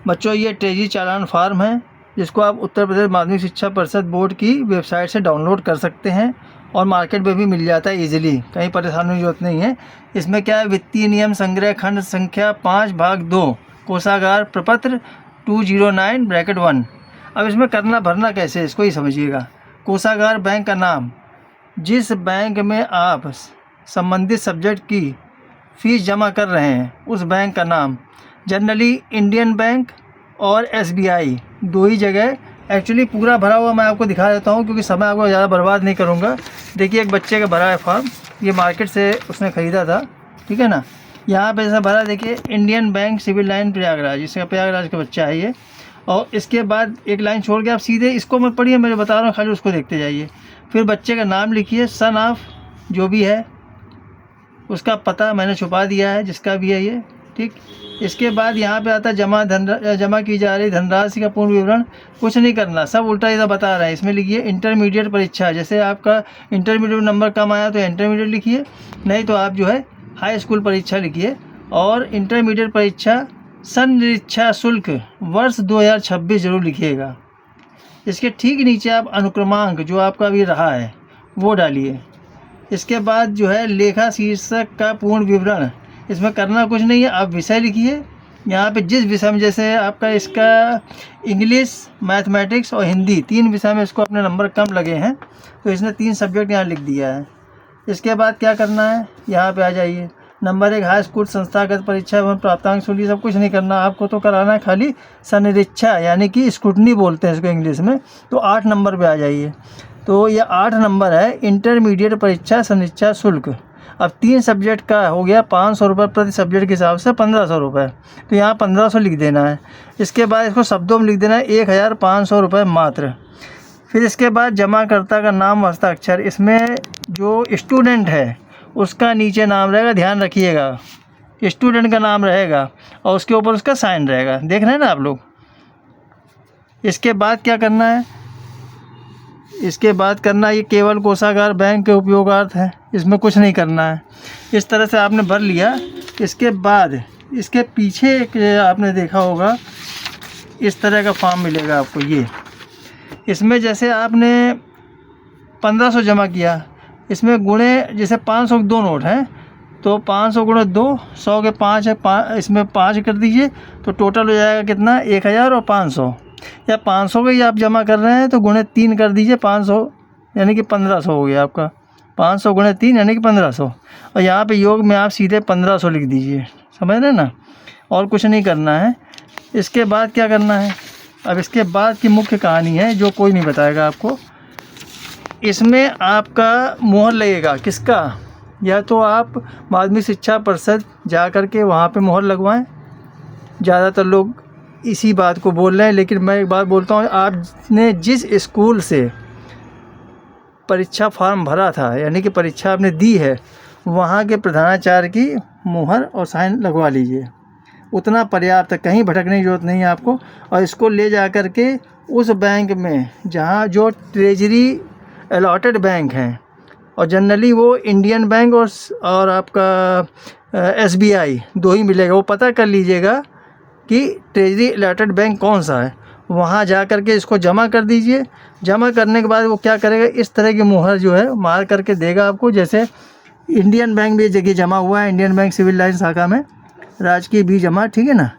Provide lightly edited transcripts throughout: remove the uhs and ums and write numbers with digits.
बच्चों ये ट्रेजरी चालान फार्म है जिसको आप उत्तर प्रदेश माध्यमिक शिक्षा परिषद बोर्ड की वेबसाइट से डाउनलोड कर सकते हैं और मार्केट में भी मिल जाता है ईजिली, कहीं परेशानी की जरूरत नहीं है। इसमें क्या है, वित्तीय नियम संग्रह खंड संख्या 5 भाग 2 कोषागार प्रपत्र 209(1)। अब इसमें करना भरना कैसे, इसको ही समझिएगा। कोषागार बैंक का नाम, जिस बैंक में आप संबंधित सब्जेक्ट की फ़ीस जमा कर रहे हैं उस बैंक का नाम, जनरली इंडियन बैंक और SBI, दो ही जगह। एक्चुअली पूरा भरा हुआ मैं आपको दिखा देता हूँ क्योंकि समय आपको ज़्यादा बर्बाद नहीं करूँगा। देखिए एक बच्चे का भरा है फॉर्म, ये मार्केट से उसने ख़रीदा था, ठीक है ना। यहाँ पे ऐसा भरा, देखिए Indian bank civil line Prayagraj, इसका प्रयागराज का बच्चा है ये। और इसके बाद एक लाइन छोड़ के आप सीधे इसको मत पढ़िए, मैं जो बता रहा हूँ खाली उसको देखते जाइए। फिर बच्चे का नाम लिखिए, सन ऑफ जो भी है, उसका पता मैंने छुपा दिया है जिसका भी है ये, ठीक। इसके बाद यहाँ पे आता है जमा की जा रही धनराशि का पूर्ण विवरण। कुछ नहीं करना, सब उल्टा इधर बता रहा है। इसमें लिखिए इंटरमीडिएट परीक्षा, जैसे आपका इंटरमीडिएट नंबर कम आया तो इंटरमीडिएट लिखिए, नहीं तो आप जो है हाई स्कूल परीक्षा लिखिए। और इंटरमीडिएट परीक्षा संनिरीक्षा शुल्क वर्ष 2026 जरूर लिखिएगा। इसके ठीक नीचे आप अनुक्रमांक जो आपका भी रहा है वो डालिए। इसके बाद जो है लेखा शीर्षक का पूर्ण विवरण, इसमें करना कुछ नहीं है, आप विषय लिखिए। यहाँ पे जिस विषय में, जैसे आपका इसका इंग्लिश, मैथमेटिक्स और हिंदी, 3 विषय में इसको अपने नंबर कम लगे हैं तो इसने 3 सब्जेक्ट यहाँ लिख दिया है। इसके बाद क्या करना है, यहाँ पे आ जाइए। नंबर 1 हाई स्कूल संस्थागत परीक्षा एवं प्राप्तांक सूची, सब कुछ नहीं करना आपको, तो कराना है खाली संनिरीक्षा, यानी कि स्क्रूटनी बोलते हैं इसको इंग्लिश में। तो 8 नंबर पे आ जाइए। तो ये 8 नंबर है इंटरमीडिएट परीक्षा संनिरीक्षा शुल्क। अब 3 सब्जेक्ट का हो गया 500 रुपये प्रति सब्जेक्ट के हिसाब से 1500 रुपये, तो यहाँ 1500 लिख देना है। इसके बाद इसको शब्दों में लिख देना है 1500 रुपये मात्र। फिर इसके बाद जमाकर्ता का नाम व हस्ताक्षर, इसमें जो स्टूडेंट है उसका नीचे नाम रहेगा, ध्यान रखिएगा, स्टूडेंट का नाम रहेगा और उसके ऊपर उसका साइन रहेगा, देख रहे हैं ना आप लोग। इसके बाद क्या करना है, इसके बाद करना, ये केवल कोषागार बैंक के उपयोगार्थ है, इसमें कुछ नहीं करना है। इस तरह से आपने भर लिया। इसके बाद इसके पीछे एक आपने देखा होगा इस तरह का फॉर्म मिलेगा आपको, ये इसमें जैसे आपने 1500 जमा किया, इसमें गुणे, जैसे 500 के 2 नोट हैं तो 500 गुणे 2, 100 के 5 है, इसमें 5 कर दीजिए तो टोटल हो जाएगा कितना, 1000 और 500। या 500 का ही आप जमा कर रहे हैं तो गुणे 3 कर दीजिए, 500 यानी कि 1500 हो गया आपका। 500 गुणे 3 यानी कि 1500, और यहाँ पे योग में आप सीधे 1500 लिख दीजिए, समझ रहे ना। और कुछ नहीं करना है। इसके बाद क्या करना है, अब इसके बाद की मुख्य कहानी है जो कोई नहीं बताएगा आपको। इसमें आपका मोहर लगेगा, किसका, या तो आप माध्यमिक शिक्षा परिषद जा कर के वहाँ पे मोहर लगवाएं। ज़्यादातर लोग इसी बात को बोल रहे हैं, लेकिन मैं एक बात बोलता हूँ, आपने जिस स्कूल से परीक्षा फॉर्म भरा था, यानी कि परीक्षा आपने दी है, वहाँ के प्रधानाचार्य की मोहर और साइन लगवा लीजिए, उतना पर्याप्त है, कहीं भटकने की ज़रूरत नहीं है आपको। और इसको ले जा कर के उस बैंक में जहाँ जो ट्रेजरी अलॉटेड बैंक हैं, और जनरली वो इंडियन बैंक और आपका SBI दो ही मिलेगा, वो पता कर लीजिएगा कि ट्रेजरी अलॉटेड बैंक कौन सा है। वहाँ जा कर के इसको जमा कर दीजिए। जमा करने के बाद वो क्या करेगा, इस तरह की मुहर जो है मार करके देगा आपको। जैसे इंडियन बैंक भी जगह जमा हुआ है, इंडियन बैंक सिविल लाइन शाखा में, राजकीय भी जमा, ठीक है ना।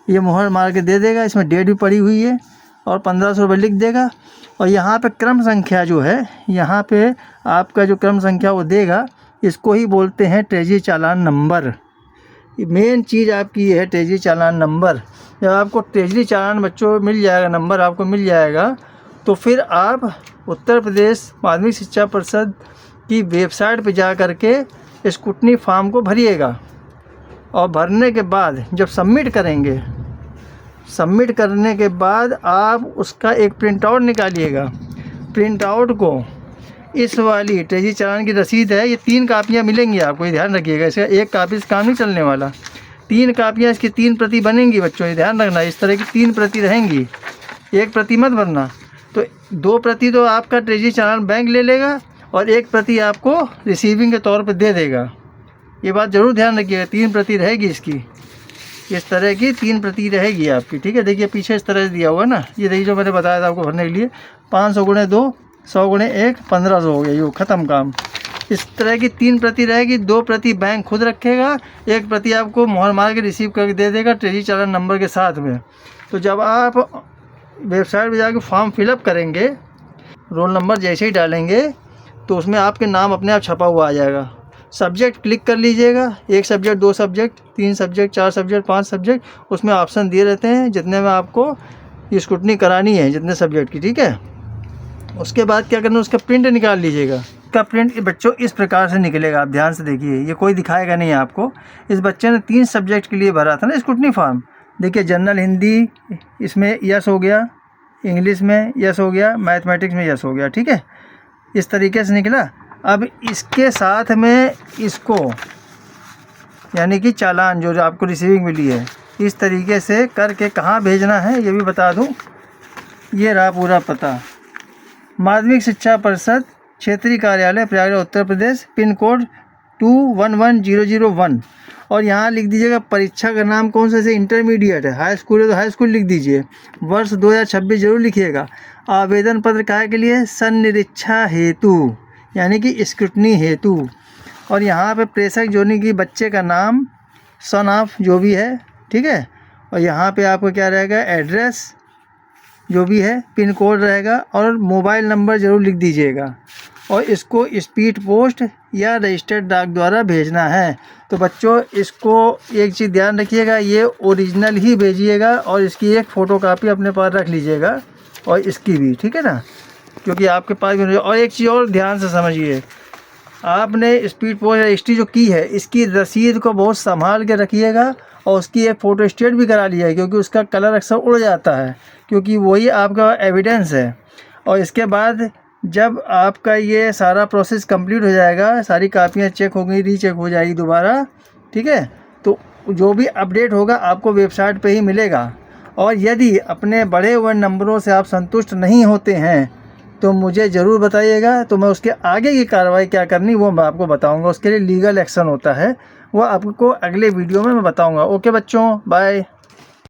ये मुहर मार के दे देगा, इसमें डेट भी पड़ी हुई है और 1500 रुपये लिख देगा। और यहाँ पे क्रम संख्या जो है, यहाँ पे आपका जो क्रम संख्या वो देगा, इसको ही बोलते हैं ट्रेजरी चालान नंबर। मेन चीज़ आपकी ये है ट्रेजरी चालान नंबर। जब आपको ट्रेजरी चालान बच्चों मिल जाएगा, नंबर आपको मिल जाएगा, तो फिर आप उत्तर प्रदेश माध्यमिक शिक्षा परिषद की वेबसाइट पे जा कर के स्क्रूटनी फॉर्म को भरिएगा। और भरने के बाद जब सबमिट करेंगे, सबमिट करने के बाद आप उसका एक प्रिंट आउट निकालिएगा। प्रिंट आउट को इस वाली ट्रेजरी चालान की रसीद है, ये 3 कापियाँ मिलेंगी आपको, ये ध्यान रखिएगा। इसका एक कापी से काम नहीं चलने वाला, 3 कापियाँ, इसकी 3 प्रति बनेंगी बच्चों, ये ध्यान रखना। इस तरह की 3 प्रति रहेंगी, 1 प्रति मत भरना। तो 2 प्रति तो आपका ट्रेजरी चालान बैंक ले लेगा और 1 प्रति आपको रिसीविंग के तौर पर दे देगा। ये बात ज़रूर ध्यान रखिएगा, 3 प्रति रहेगी इसकी। इस तरह की 3 प्रति रहेगी आपकी, ठीक है। देखिए पीछे इस तरह से दिया हुआ ना, ये देखिए जो मैंने बताया था आपको भरने के लिए, 500 गुणे 2, 100 गुणे 1, 1500 हो गया, यो ख़त्म काम। इस तरह की 3 प्रति रहेगी, 2 प्रति बैंक खुद रखेगा, 1 प्रति आपको मोहर मार के रिसीव करके दे देगा ट्रेजरी चालान नंबर के साथ में। तो जब आप वेबसाइट पर जाकर फॉर्म फिलअप करेंगे, रोल नंबर जैसे ही डालेंगे तो उसमें आपके नाम अपने आप छपा हुआ आ जाएगा। सब्जेक्ट क्लिक कर लीजिएगा, 1 subject, 2 subject, 3 subject, 4 subject, 5 subject, उसमें ऑप्शन दिए रहते हैं जितने में आपको स्क्रूटनी करानी है, जितने सब्जेक्ट की, ठीक है। उसके बाद क्या करना है, उसका प्रिंट निकाल लीजिएगा। इसका प्रिंट बच्चों इस प्रकार से निकलेगा, आप ध्यान से देखिए, ये कोई दिखाएगा नहीं आपको। इस बच्चे ने 3 सब्जेक्ट के लिए भरा था ना स्क्रूटनी फॉर्म, देखिए जनरल हिंदी इसमें यस हो गया, इंग्लिश में यस हो गया, मैथमेटिक्स में यस हो गया, ठीक है। इस तरीके से निकला। अब इसके साथ में इसको यानी कि चालान जो आपको रिसीविंग मिली है, इस तरीके से करके कहाँ भेजना है ये भी बता दूं। ये रहा पूरा पता, माध्यमिक शिक्षा परिषद, क्षेत्रीय कार्यालय, प्रयागराज, उत्तर प्रदेश, पिन कोड 211001। और यहाँ लिख दीजिएगा परीक्षा का नाम कौन सा, जैसे इंटरमीडिएट है, हाई स्कूल है तो हाई स्कूल लिख दीजिए, वर्ष 2026 जरूर लिखिएगा। आवेदन पत्र काहे के लिए, संनिरीक्षा हेतु यानी कि स्क्रूटनी हेतु। और यहाँ पे प्रेषक जोड़ने की बच्चे का नाम, सन ऑफ जो भी है, ठीक है। और यहाँ पे आपको क्या रहेगा, एड्रेस जो भी है, पिन कोड रहेगा और मोबाइल नंबर ज़रूर लिख दीजिएगा। और इसको स्पीड पोस्ट या रजिस्टर्ड डाक द्वारा भेजना है। तो बच्चों इसको एक चीज़ ध्यान रखिएगा, ये ओरिजिनल ही भेजिएगा और इसकी एक फ़ोटोकॉपी अपने पास रख लीजिएगा और इसकी भी, ठीक है ना, क्योंकि आपके पास भी। और एक चीज़ और ध्यान से समझिए, आपने स्पीड पोस्ट रजिस्ट्री जो की है, इसकी रसीद को बहुत संभाल के रखिएगा और उसकी एक फ़ोटो स्टेट भी करा लीजिएगा, क्योंकि उसका कलर अक्सर उड़ जाता है, क्योंकि वही आपका एविडेंस है। और इसके बाद जब आपका ये सारा प्रोसेस कंप्लीट हो जाएगा, सारी कापियाँ चेक हो गई, रीचेक हो जाएगी दोबारा, ठीक है, तो जो भी अपडेट होगा आपको वेबसाइट पे ही मिलेगा। और यदि अपने बढ़े हुए नंबरों से आप संतुष्ट नहीं होते हैं तो मुझे ज़रूर बताइएगा, तो मैं उसके आगे की कार्रवाई क्या करनी वो मैं आपको बताऊंगा। उसके लिए लीगल एक्शन होता है, वो आपको अगले वीडियो में मैं बताऊंगा। ओके बच्चों, बाय।